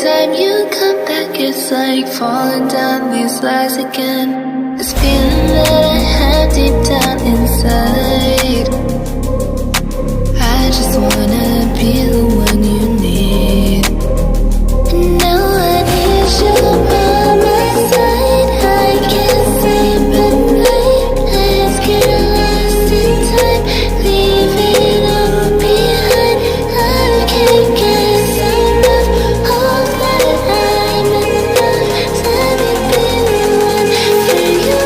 time you come back, it's like falling down these lies again. This feeling that I have deep down inside. I just wanna be the one you need. And now I need you by my side. I can't sleep at night. Let's get lost in time. Leave it all behind. I can't get enough. All that I'm enough. Let me be the one for you.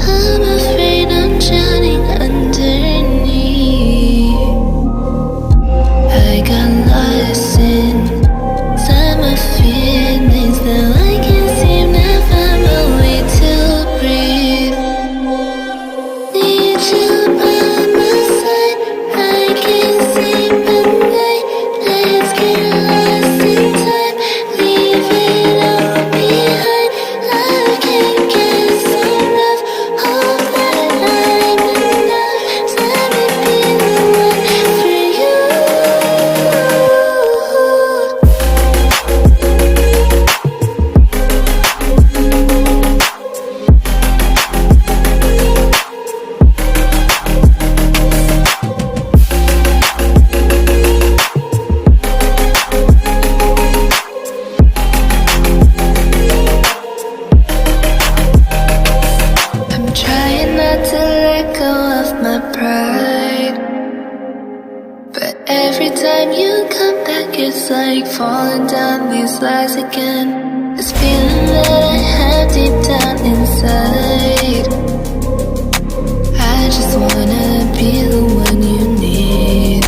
I'm afraid I'm drowning underneath. I got lost inside my feelings. Now I can't seem to find my way to breathe. Need you by my side. I can't sleep at night. Let's get lost in time. Leave it all behind. I can't get enough. All that I'm enough. Let me be the one for you. I'm trying not to let go of my pride, but every time you come back, it's like falling down these lies again. This feeling that I have deep down inside. I just wanna be the one you need.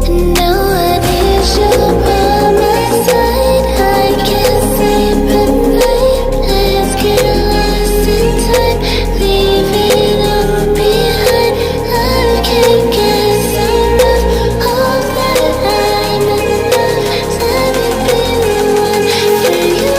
And now I need you by my side. I can't sleep at night. Let's get lost in time. Leave it all behind. I can't get enough. All that I'm enough. Let me be the one for you.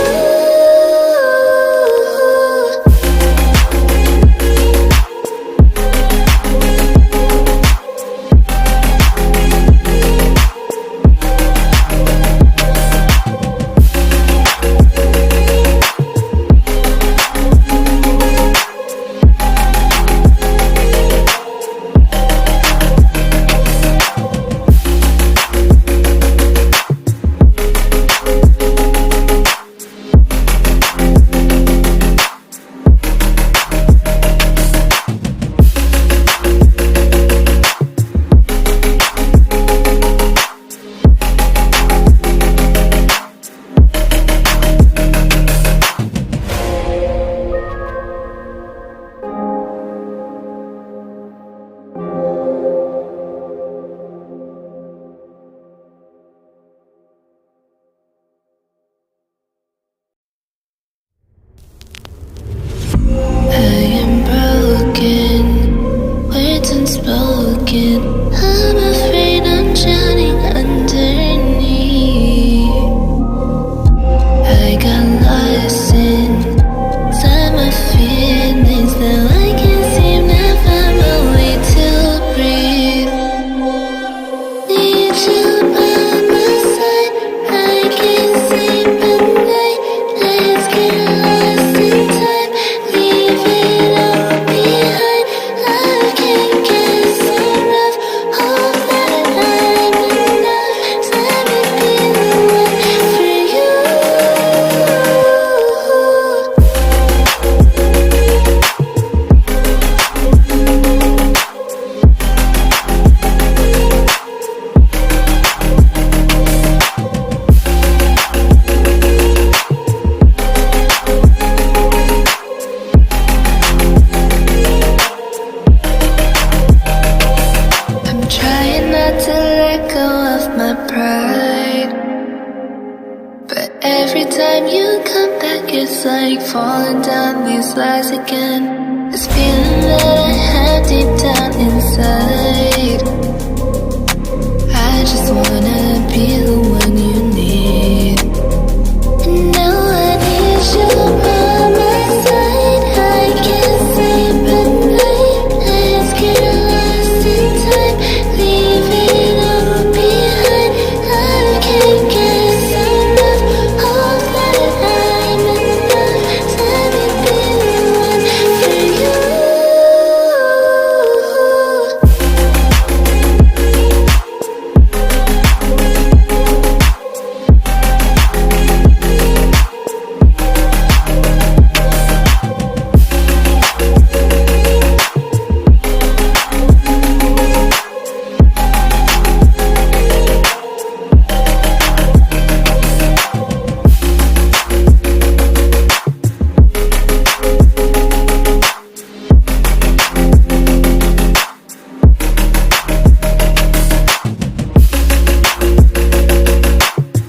it's like falling down these lies again. This feeling that I have deep down inside.